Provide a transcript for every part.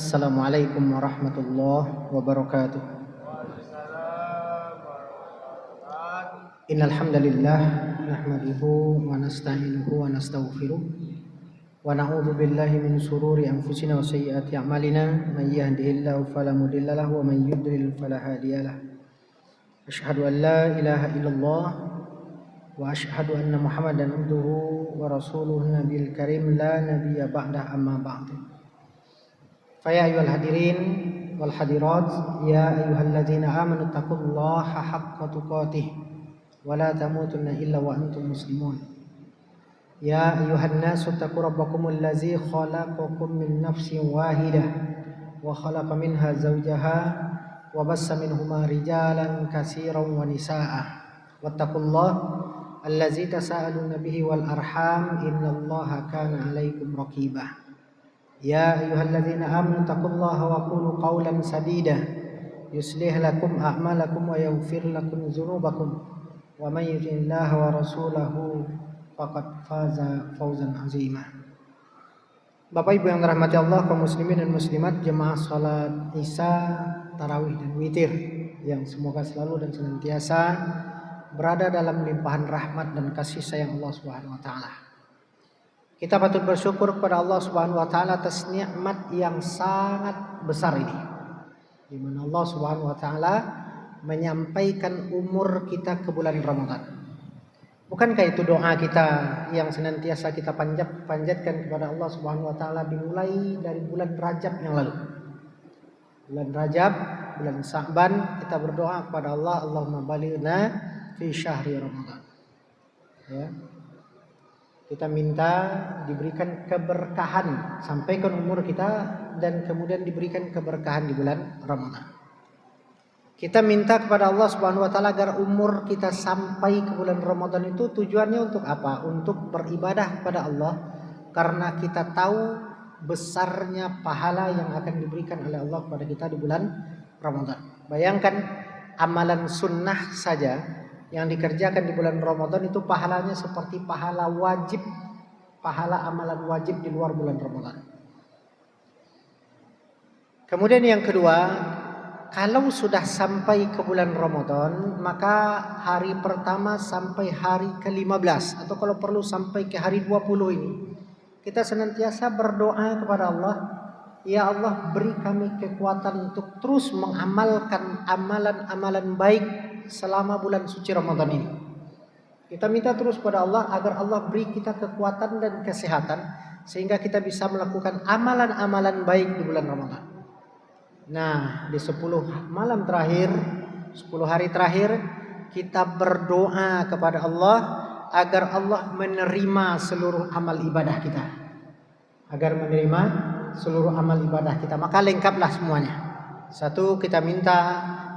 Assalamualaikum warahmatullahi wabarakatuh. Innal hamdalillah nahmaduhu wa nasta'inuhu wa nastaghfiruh wa na'udzu billahi min shururi anfusina wa sayyiati a'malina may yahdihillahu fala mudilla lahu wa may yudlil fala hadiyalah. Asyhadu an la ilaha illallah wa asyhadu anna Muhammadan abduhu wa rasuluhu nabiyil karim la nabiyya ba'dah amma ba'du. Faya ayyuhal hadirin wal hadirat ya ayyuhalladzina amanu taqullaha haqqa tuqatih wa la tamutunna illa wa antum muslimun. Ya ayyuhan nasu taqu rabbakumul ladzi khalaqakum min nafsin wahidah wa khalaqa minha zawjaha wa bassa minhuma rijalan katsiran wa nisaa'a wattaqullaha allazi tasaaluna bihi wal arham innallaha kana 'alaikum raqibah. Ya ayyuhalladzina amanu taqullaha wa qulu qawlan sadida yuslih lakum a'malakum wa yaghfir lakum dzunubakum wa may yuti'illaha wa rasulahu faqad faza fawzan 'azima. Bapak Ibu yang dirahmati Allah, kaum muslimin dan muslimat, jemaah salat Isya, tarawih dan witir yang semoga selalu dan senantiasa berada dalam limpahan rahmat dan kasih sayang Allah Subhanahu wa taala. Kita patut bersyukur kepada Allah Subhanahu wa taala atas nikmat yang sangat besar ini, di mana Allah Subhanahu wa taala menyampaikan umur kita ke bulan Ramadan. Bukankah itu doa kita yang senantiasa kita panjatkan kepada Allah Subhanahu wa taala dimulai dari bulan Rajab yang lalu. Bulan Rajab, bulan Sa'ban, kita berdoa kepada Allah, Allahumma balighna fi syahri Ramadan. Ya. Kita minta diberikan keberkahan sampaikan umur kita dan kemudian diberikan keberkahan di bulan Ramadan. Kita minta kepada Allah Subhanahu wa taala agar umur kita sampai ke bulan Ramadan itu tujuannya untuk apa? Untuk beribadah kepada Allah, karena kita tahu besarnya pahala yang akan diberikan oleh Allah kepada kita di bulan Ramadan. Bayangkan amalan sunnah saja yang dikerjakan di bulan Ramadan itu pahalanya seperti pahala wajib, pahala amalan wajib di luar bulan Ramadan. Kemudian yang kedua, kalau sudah sampai ke bulan Ramadan, maka hari pertama sampai hari ke-15 atau kalau perlu sampai ke hari 20 ini, kita senantiasa berdoa kepada Allah, ya Allah, beri kami kekuatan untuk terus mengamalkan amalan-amalan baik selama bulan suci Ramadan ini. Kita minta terus pada Allah agar Allah beri kita kekuatan dan kesehatan sehingga kita bisa melakukan amalan-amalan baik di bulan Ramadan. Nah, di 10 malam terakhir, 10 hari terakhir, kita berdoa kepada Allah agar Allah menerima seluruh amal ibadah kita. Agar menerima seluruh amal ibadah kita. Maka lengkaplah semuanya. Satu, kita minta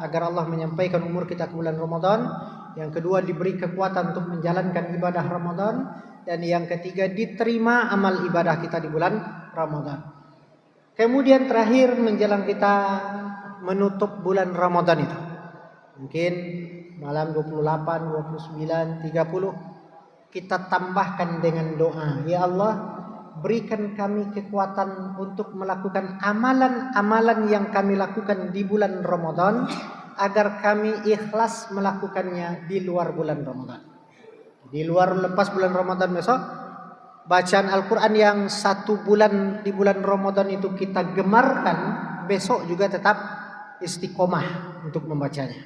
agar Allah menyampaikan umur kita ke bulan Ramadan. Yang kedua, diberi kekuatan untuk menjalankan ibadah Ramadan. Dan yang ketiga, diterima amal ibadah kita di bulan Ramadan. Kemudian terakhir menjelang kita menutup bulan Ramadan itu, mungkin malam 28, 29, 30, kita tambahkan dengan doa, ya Allah, berikan kami kekuatan untuk melakukan amalan-amalan yang kami lakukan di bulan Ramadan agar kami ikhlas melakukannya di luar bulan Ramadan. Di luar lepas bulan Ramadan besok, bacaan Al-Quran yang 1 bulan di bulan Ramadan itu kita gemarkan, besok juga tetap istiqomah untuk membacanya.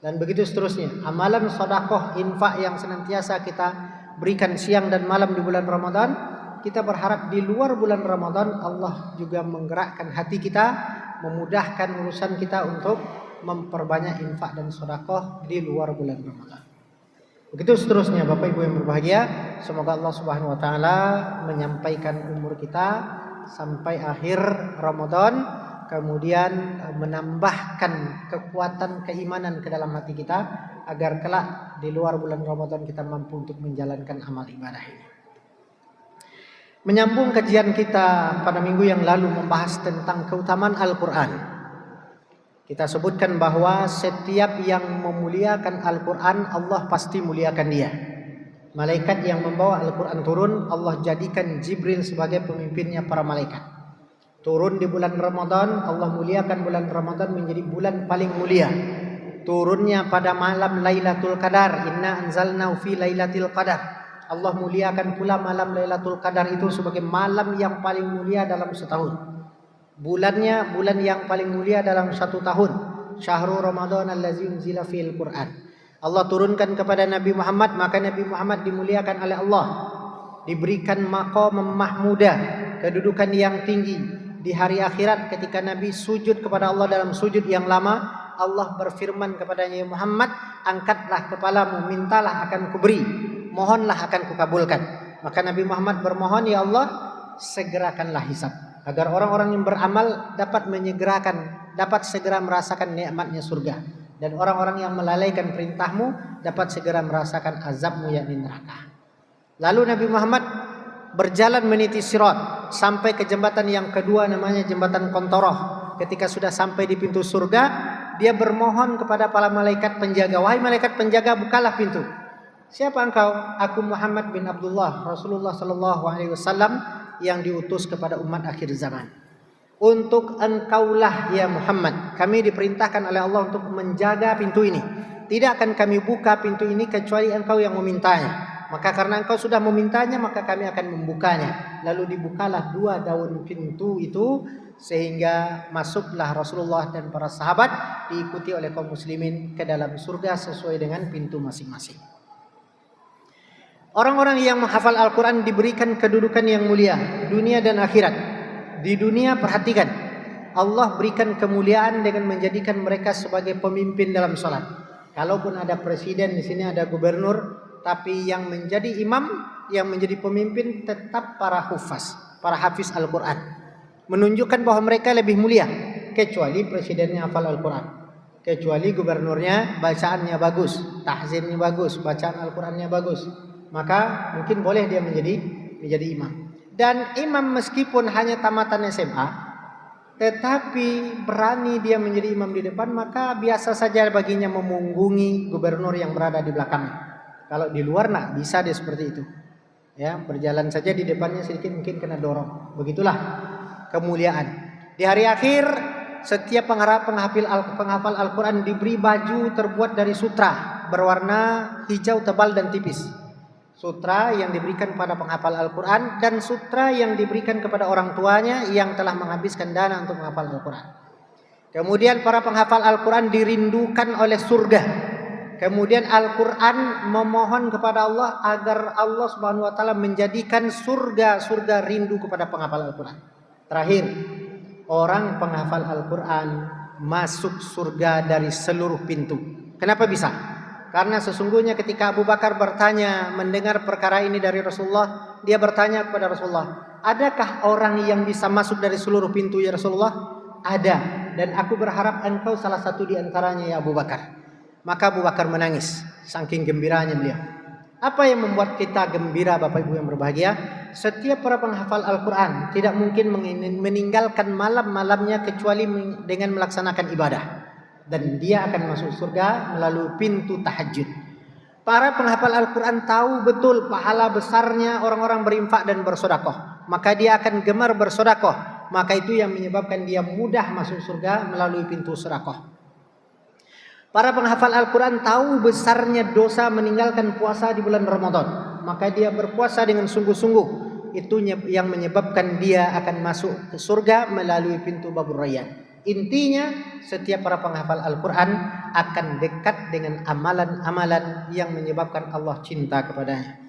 Dan begitu seterusnya. Amalan sedekah, infak yang senantiasa kita berikan siang dan malam di bulan Ramadan, kita berharap di luar bulan Ramadan Allah juga menggerakkan hati kita, memudahkan urusan kita untuk memperbanyak infak dan sedekah di luar bulan Ramadan. Begitu seterusnya Bapak Ibu yang berbahagia, semoga Allah Subhanahu wa taala menyampaikan umur kita sampai akhir Ramadan, kemudian menambahkan kekuatan keimanan ke dalam hati kita agar kelak di luar bulan Ramadan kita mampu untuk menjalankan amal ibadah ini. Menyambung kajian kita pada minggu yang lalu membahas tentang keutamaan Al-Quran. Kita sebutkan bahwa setiap yang memuliakan Al-Quran, Allah pasti muliakan dia. Malaikat yang membawa Al-Quran turun, Allah jadikan Jibril sebagai pemimpinnya para malaikat. Turun di bulan Ramadan, Allah muliakan bulan Ramadan menjadi bulan paling mulia. Turunnya pada malam Lailatul Qadar, inna anzalnahu fi lailatul qadar. Allah muliakan pula malam Lailatul Qadar itu sebagai malam yang paling mulia dalam setahun. Bulannya bulan yang paling mulia dalam satu tahun. Syahrul Ramadan allazi unzila fil Qur'an. Allah turunkan kepada Nabi Muhammad, maka Nabi Muhammad dimuliakan oleh Allah. Diberikan maqam mahmudah, kedudukan yang tinggi. Di hari akhirat ketika Nabi sujud kepada Allah dalam sujud yang lama, Allah berfirman kepadanya, Muhammad, angkatlah kepalamu, mintalah akan kuberi, mohonlah akan kukabulkan. Maka Nabi Muhammad bermohon, ya Allah, segerakanlah hisab, agar orang-orang yang beramal dapat menyegerakan, dapat segera merasakan nikmatnya surga, dan orang-orang yang melalaikan perintahmu dapat segera merasakan azabmu yakni neraka. Lalu Nabi Muhammad berjalan meniti sirat sampai ke jembatan yang kedua, namanya jembatan Kontoroh. Ketika sudah sampai di pintu surga, dia bermohon kepada para malaikat penjaga, wahai malaikat penjaga, bukalah pintu. Siapa engkau? Aku Muhammad bin Abdullah, Rasulullah sallallahu alaihi wasallam yang diutus kepada umat akhir zaman. Untuk engkaulah ya Muhammad, kami diperintahkan oleh Allah untuk menjaga pintu ini. Tidak akan kami buka pintu ini kecuali engkau yang memintanya. Maka karena engkau sudah memintanya, maka kami akan membukanya. Lalu dibukalah 2 daun pintu itu, sehingga masuklah Rasulullah dan para sahabat diikuti oleh kaum muslimin ke dalam surga sesuai dengan pintu masing-masing. Orang-orang yang menghafal Al-Quran diberikan kedudukan yang mulia dunia dan akhirat. Di dunia, perhatikan, Allah berikan kemuliaan dengan menjadikan mereka sebagai pemimpin dalam sholat. Kalaupun ada presiden di sini, ada gubernur, tapi yang menjadi imam, yang menjadi pemimpin tetap para hufaz, para hafiz Al-Quran. Menunjukkan bahwa mereka lebih mulia, kecuali presidennya hafal Al-Quran, kecuali gubernurnya bacaannya bagus, tahzinnya bagus, bacaan Al-Qurannya bagus, maka mungkin boleh dia menjadi imam. Dan imam meskipun hanya tamatan SMA, tetapi berani dia menjadi imam di depan, maka biasa saja baginya memunggungi gubernur yang berada di belakangnya. Kalau di luar nak bisa dia seperti itu, ya, berjalan saja di depannya sedikit mungkin kena dorong. Begitulah kemuliaan. Di hari akhir setiap penghafal Al-Quran diberi baju terbuat dari sutra berwarna hijau tebal dan tipis. Sutra yang diberikan pada penghafal Al-Quran dan sutra yang diberikan kepada orang tuanya yang telah menghabiskan dana untuk menghafal Al-Quran. Kemudian para penghafal Al-Quran dirindukan oleh surga. Kemudian Al-Quran memohon kepada Allah agar Allah Subhanahu wa Ta'ala menjadikan surga rindu kepada penghafal Al-Quran. Terakhir, orang penghafal Al-Quran masuk surga dari seluruh pintu. Kenapa bisa? Karena sesungguhnya ketika Abu Bakar bertanya, mendengar perkara ini dari Rasulullah, dia bertanya kepada Rasulullah, adakah orang yang bisa masuk dari seluruh pintu ya Rasulullah? Ada, dan aku berharap engkau salah satu di antaranya ya Abu Bakar. Maka Abu Bakar menangis, saking gembiranya beliau. Apa yang membuat kita gembira Bapak Ibu yang berbahagia? Setiap para penghafal Al-Quran tidak mungkin meninggalkan malam-malamnya kecuali dengan melaksanakan ibadah. Dan dia akan masuk surga melalui pintu tahajud. Para penghafal Al-Quran tahu betul pahala besarnya orang-orang berinfak dan bersedekah. Maka dia akan gemar bersedekah. Maka itu yang menyebabkan dia mudah masuk surga melalui pintu sedekah. Para penghafal Al-Quran tahu besarnya dosa meninggalkan puasa di bulan Ramadan. Maka dia berpuasa dengan sungguh-sungguh. Itu yang menyebabkan dia akan masuk ke surga melalui pintu Babur Rayyan. Intinya, setiap para penghafal Al-Quran akan dekat dengan amalan-amalan yang menyebabkan Allah cinta kepadanya.